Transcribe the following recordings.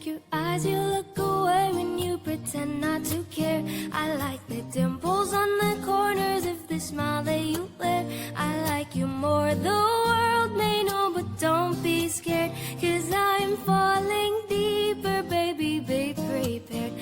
your eyes, you look away when you pretend not to care. I like the dimples on the corners of the smile that you wear. I like you more, the world may know, but don't be scared, 'cause I'm falling deeper, baby, be prepared.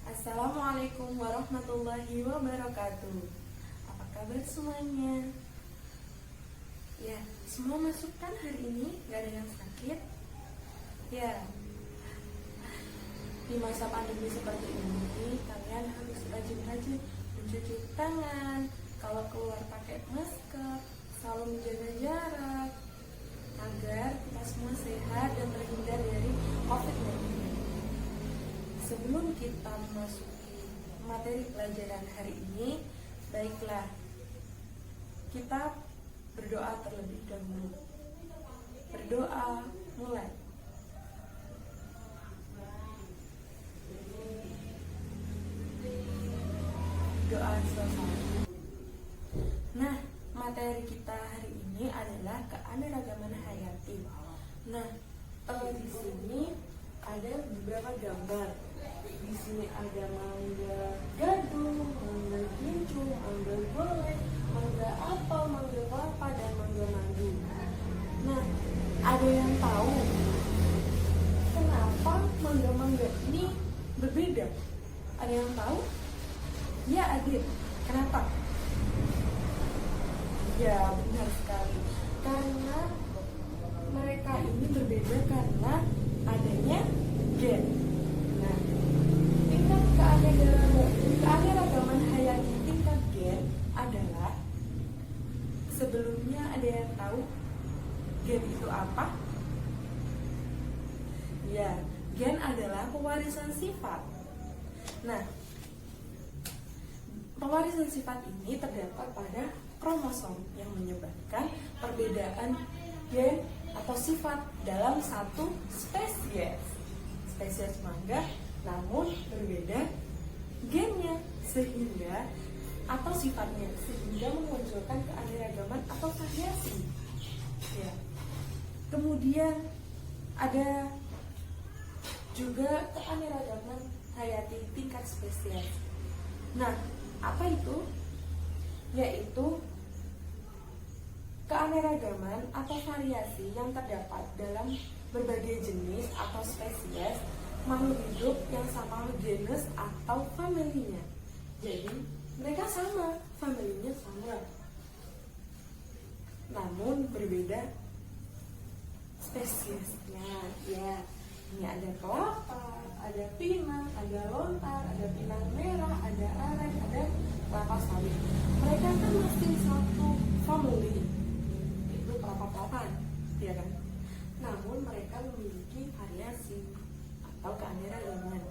Assalamualaikum warahmatullahi wabarakatuh. Apa kabar semuanya? Ya, semua masuk kan hari ini? Gak ada yang sakit? Ya, di masa pandemi seperti ini, kalian harus rajin-rajin mencuci tangan. Kalau keluar pakai masker, selalu menjaga jarak, agar kita semua sehat dan terhindar dari COVID-19. Sebelum kita memasuki materi pelajaran hari ini, baiklah kita berdoa terlebih dahulu. Berdoa, mulai. Doa selesai. Nah, materi kita hari ini adalah keanekaragaman hayati. Nah, di sini ada beberapa gambar. Di sini ada mangga gadung, mangga kincung, mangga golek, mangga apel, mangga kelapa, dan mangga madu. Nah, ada yang tahu kenapa mangga-mangga ini berbeda? Ada yang tahu? Ya, Adit. Kenapa? Ya, benar sekali. Karena mereka ini berbeda karena adanya gen. Nah, tingkat keanekaragaman hayati tingkat gen adalah, sebelumnya ada yang tahu gen itu apa? Ya, gen adalah pewarisan sifat. Nah, pewarisan sifat ini terdapat pada kromosom yang menyebabkan perbedaan gen atau sifat dalam satu spesies mangga, namun berbeda gennya sehingga atau sifatnya, sehingga memunculkan keanekaragaman atau variasi. Ya. Kemudian ada juga keanekaragaman hayati tingkat spesies. Nah, apa itu? Yaitu keanekaragaman atau variasi yang terdapat dalam berbagai jenis atau spesies makhluk hidup yang sama genus atau familinya. Jadi, mereka sama, familinya sama, namun berbeda spesiesnya. Ya, ini ada kelapa, ada pinang, ada lontar, ada pinang merah, ada aren, ada kelapa sawit. Mereka kan masih satu family, itu kelapa-kelapaan, ya kan? Namun mereka memiliki variasi atau keanekaragaman.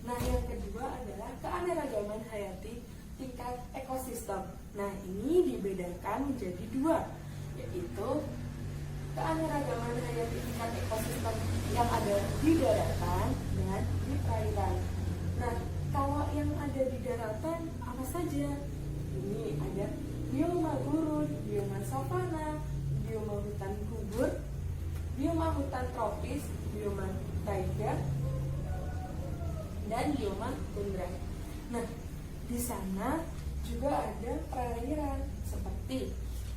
Nah, yang kedua adalah keanekaragaman hayati tingkat ekosistem. Nah, ini dibedakan menjadi dua, yaitu keanekaragaman hayati tingkat ekosistem yang ada di daratan dan di perairan. Nah, kalau yang ada di daratan apa saja? Ini ada bioma gurun, bioma savana, bioma hutan gugur, bioma hutan tropis, bioma taiga, dan bioma tundra. Nah, di sana juga ada perairan seperti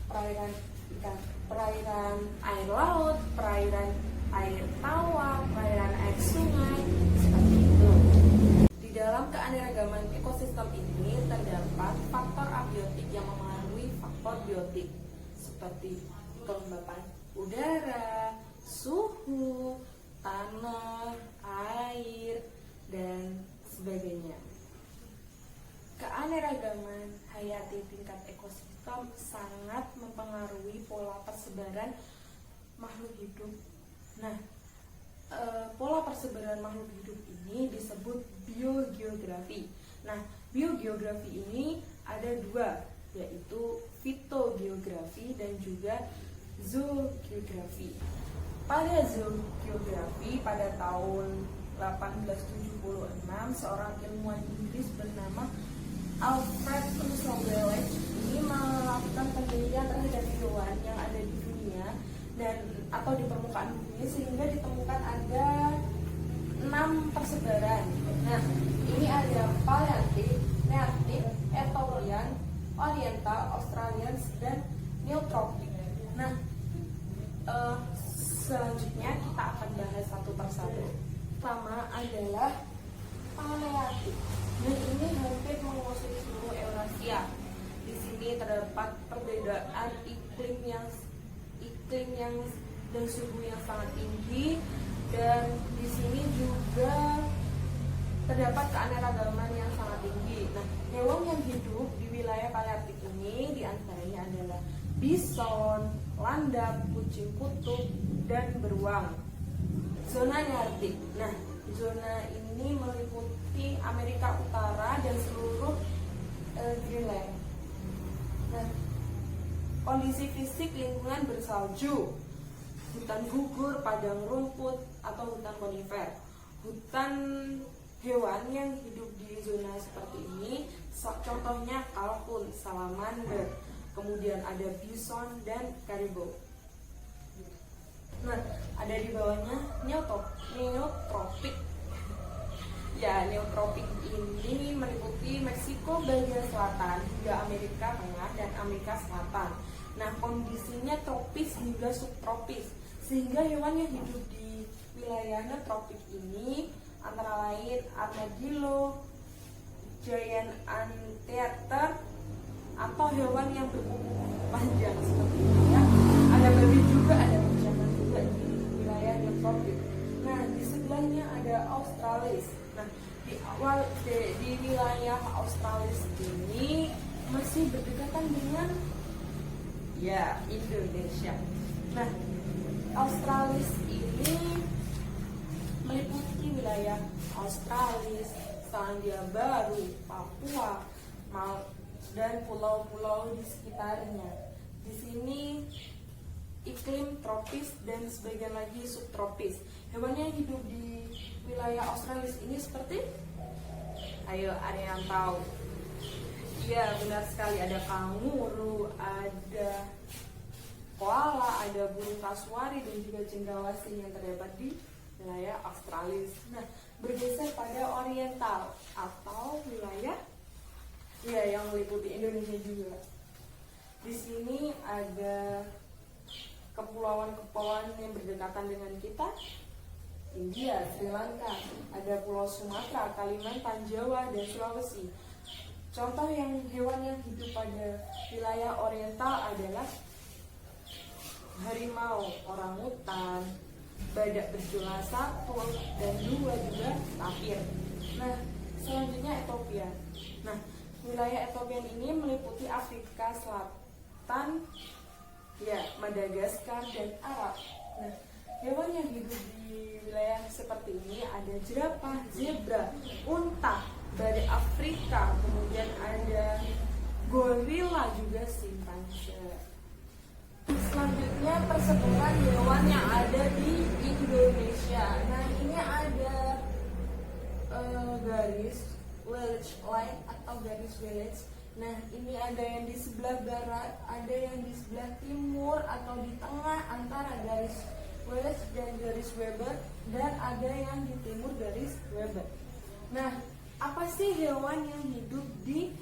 perairan ikan, perairan air laut, perairan air tawar, perairan air sungai, seperti itu. Di dalam keanekaragaman ekosistem ini terdapat faktor abiotik yang mempengaruhi faktor biotik, seperti kelembapan udara, suhu, tanah, air, dan sebagainya. Keanekaragaman hayati tingkat ekosistem sangat mempengaruhi pola persebaran makhluk hidup. Nah, pola persebaran makhluk hidup ini disebut biogeografi. Nah, biogeografi ini ada dua, yaitu fitogeografi dan juga zoogeografi. Pada zoogeografi, pada tahun 1876, seorang ilmuwan Inggris bernama Alfred Russel Wallace ini melakukan penelitian terhadap hewan yang ada di dunia dan atau di permukaan bumi, sehingga ditemukan ada 6 persebaran. Nah, ini ada Palearctic, Nearctic, Ethiopian, Oriental, Australian, dan Neotropik. Nah, selanjutnya kita akan bahas satu persatu. Pertama adalah Palearctic. Nah, ini hampir menguasai seluruh Eurasia. Di sini terdapat perbedaan iklim yang dan suhu yang sangat tinggi, dan di sini juga terdapat keanekaragaman yang sangat tinggi. Nah, hewan yang hidup di wilayah Palearktik ini diantaranya adalah bison, landak, kucing kutub, dan beruang. Zona Nearktik. Nah, zona ini meliputi Amerika Utara dan seluruh Greenland. Nah, kondisi fisik lingkungan bersalju, hutan gugur, padang rumput, atau hutan konifer. Hutan hewan yang hidup di zona seperti ini, contohnya kalkun, salamander, kemudian ada bison dan caribou. Nah, ada di bawahnya neotropik. Ya, neotropik ini meliputi Meksiko bagian selatan hingga Amerika Tengah dan Amerika Selatan. Nah, kondisinya tropis hingga subtropis, sehingga hewan yang hidup di wilayah neotropik ini antara lain armadillo, giant anteater, atau hewan yang berkuku panjang seperti ini ya. Ada babi juga, ada kucing juga di wilayah neotropik. Nah, di sebelahnya ada Australis. Nah, di wilayah Australis ini masih berdekatan dengan ya Indonesia. Nah, Australis ini meliputi wilayah Australis, Selandia Baru, Papua, dan pulau-pulau di sekitarnya. Di sini iklim tropis dan sebagian lagi subtropis. Hewan yang hidup di wilayah Australis ini seperti, ayo ada yang tahu? Iya, benar sekali, ada kanguru, ada koala, ada burung kasuari, dan juga cendrawasih yang terdapat di wilayah Australis. Nah, bergeser pada oriental atau wilayah ya yang meliputi Indonesia juga. Di sini ada kepulauan-kepulauan yang berdekatan dengan kita, India, Sri Lanka, ada Pulau Sumatera, Kalimantan, Jawa, dan Sulawesi. Contoh hewan yang hidup pada wilayah oriental adalah harimau, orangutan, badak berjula 1 dan 2 juga tapir. Nah, selanjutnya Ethiopia. Nah, wilayah Ethiopia ini meliputi Afrika Selatan, ya, Madagaskar, dan Arab. Nah, hewan yang hidup di wilayah seperti ini ada jerapah, zebra, unta, badai Afrika, kemudian ada gorila juga, simpanse. Selanjutnya persebaran hewan yang ada di Indonesia. Nah, ini ada garis village line atau garis village. Nah, ini ada yang di sebelah barat, ada yang di sebelah timur atau di tengah antara garis village dan garis Weber, dan ada yang di timur garis Weber. Nah, apa sih hewan yang hidup di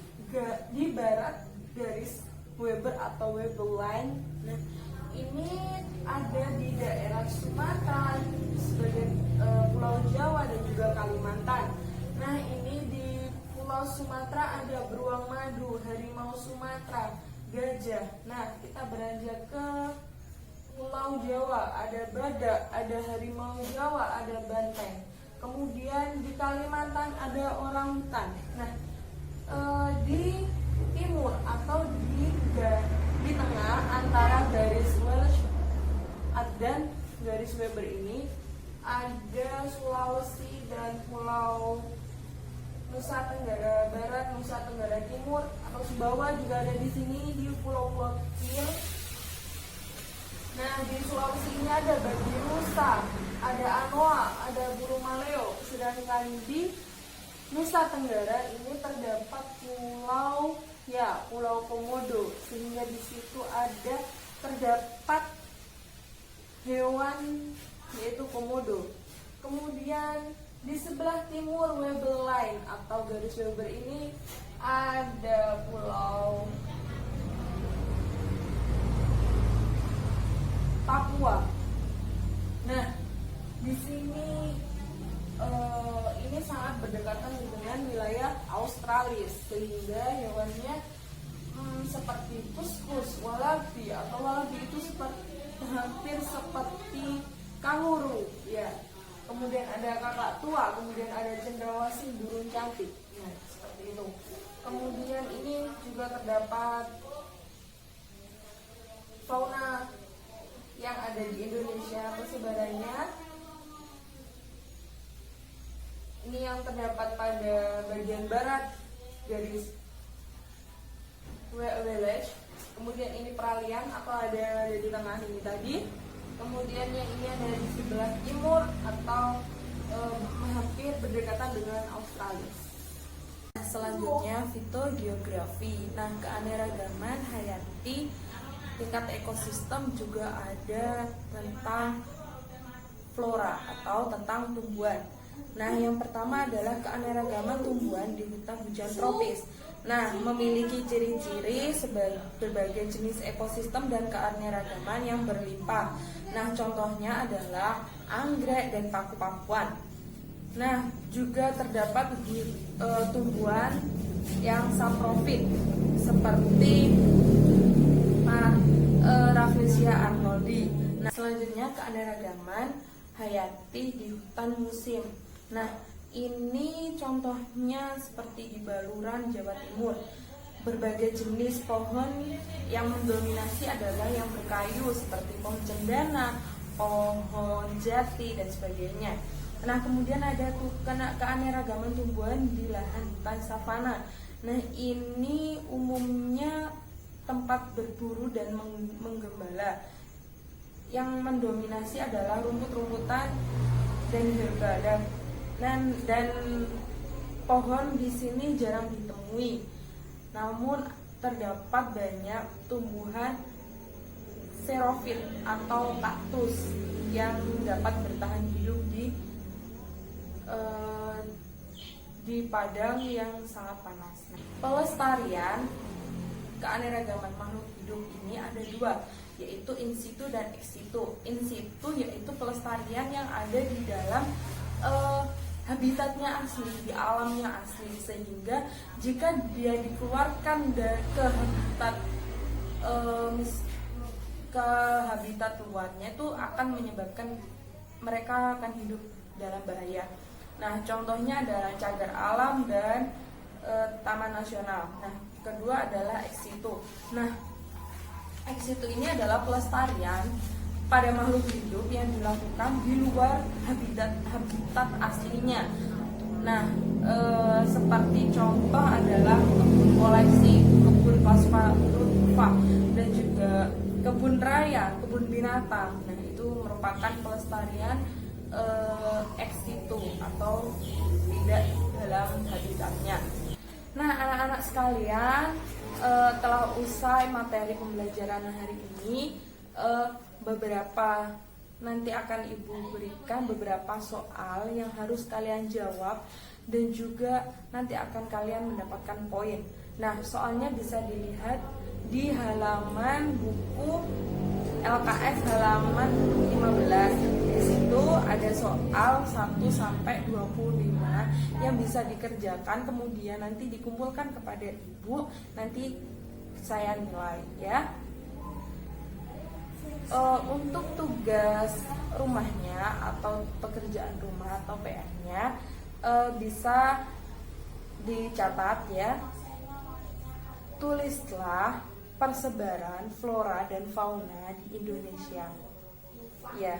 barat garis Weber atau Weber line? Nah, ini ada di daerah Sumatera, sebagai Pulau Jawa, dan juga Kalimantan. Nah, ini di Pulau Sumatera ada beruang madu, harimau Sumatera, gajah. Nah, kita beranjak ke Pulau Jawa, ada badak, ada harimau Jawa, ada banteng. Kemudian di Kalimantan ada orangutan. Nah, di timur atau di tengah antara garis Welsh dan garis Weber ini ada Sulawesi dan Pulau Nusa Tenggara Barat, Nusa Tenggara Timur, atau Sumbawa juga ada di sini di pulau-pulau kecil. Nah, di Sulawesi ini ada babi rusa, ada anoa, ada burung maleo. Sedangkan di Nusa Tenggara ini terdapat Pulau Komodo, sehingga di situ terdapat hewan yaitu komodo. Kemudian Di sebelah timur Weber Line atau garis Weber ini ada pulau Papua. Nah, di sini ini sangat berdekatan dengan wilayah Australia, sehingga hewannya seperti kuskus, wallaby atau wallaby itu hampir seperti kanguru, ya. Kemudian ada kakak tua, kemudian ada cendrawasih, burung cantik. Nah, seperti itu. Kemudian ini juga terdapat fauna yang ada di Indonesia, persebarannya ini yang terdapat pada bagian barat garis Welsh. Kemudian ini peralihan atau ada di tengah ini tadi. Kemudian yang ini ada di sebelah timur atau hampir berdekatan dengan Australia. Selanjutnya fitogeografi. Nah, keanekaragaman hayati tingkat ekosistem juga ada tentang flora atau tentang tumbuhan. Nah, yang pertama adalah keanekaragaman tumbuhan di hutan hujan tropis. Nah, memiliki ciri-ciri berbagai jenis ekosistem dan keanekaragaman yang berlimpah. Nah, contohnya adalah anggrek dan paku-pakuan. Nah, juga terdapat tumbuhan yang saprofit seperti Rafflesia arnoldi. Nah, selanjutnya keanekaragaman hayati di hutan musim. Nah, ini contohnya seperti di Baluran, Jawa Timur. Berbagai jenis pohon yang mendominasi adalah yang berkayu seperti pohon cendana, pohon jati, dan sebagainya. Nah, kemudian ada keanekaragaman tumbuhan di lahan hutan savana. Nah, ini umumnya tempat berburu dan menggembala. Yang mendominasi adalah rumput-rumputan dan herba, dan pohon di sini jarang ditemui. Namun terdapat banyak tumbuhan xerophyt atau kaktus yang dapat bertahan hidup di padang yang sangat panas. Pelestarian keanekaragaman makhluk hidup ini ada dua, yaitu in situ dan ex situ. In situ yaitu pelestarian yang ada di dalam habitatnya asli, di alamnya asli, sehingga jika dia dikeluarkan ke habitat luarnya itu akan menyebabkan mereka akan hidup dalam bahaya. Nah, contohnya adalah cagar alam dan taman nasional. Nah, kedua adalah ex situ. Nah, ex situ ini adalah pelestarian pada makhluk hidup yang dilakukan di luar habitat aslinya. Nah, seperti contoh adalah kebun koleksi, kebun pasparufa, dan juga kebun raya, kebun binatang. Nah, itu merupakan pelestarian ex situ atau tidak dalam habitatnya. Nah, anak-anak sekalian, telah usai materi pembelajaran hari ini, nanti akan Ibu berikan beberapa soal yang harus kalian jawab, dan juga nanti akan kalian mendapatkan poin. Nah, soalnya bisa dilihat di halaman buku LKS halaman 15. Di situ ada soal 1 sampai 25 yang bisa dikerjakan, kemudian nanti dikumpulkan kepada Ibu, nanti saya nilai, ya. Untuk tugas rumahnya atau pekerjaan rumah atau PR-nya bisa dicatat, ya. Tulislah persebaran flora dan fauna di Indonesia. Ya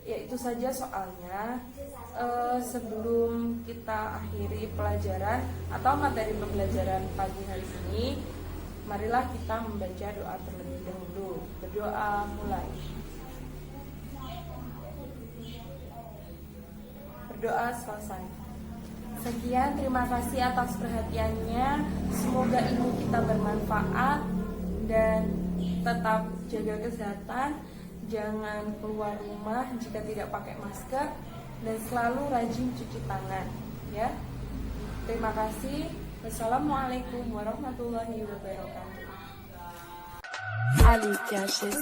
itu saja soalnya. Sebelum kita akhiri pelajaran atau materi pembelajaran pagi hari ini, marilah kita membaca doa terlebih dahulu. Berdoa, mulai. Berdoa selesai. Sekian, terima kasih atas perhatiannya. Semoga ilmu kita bermanfaat, dan tetap jaga kesehatan. Jangan keluar rumah jika tidak pakai masker, dan selalu rajin cuci tangan ya. Terima kasih. Wassalamualaikum warahmatullahi wabarakatuh. Ali Caches.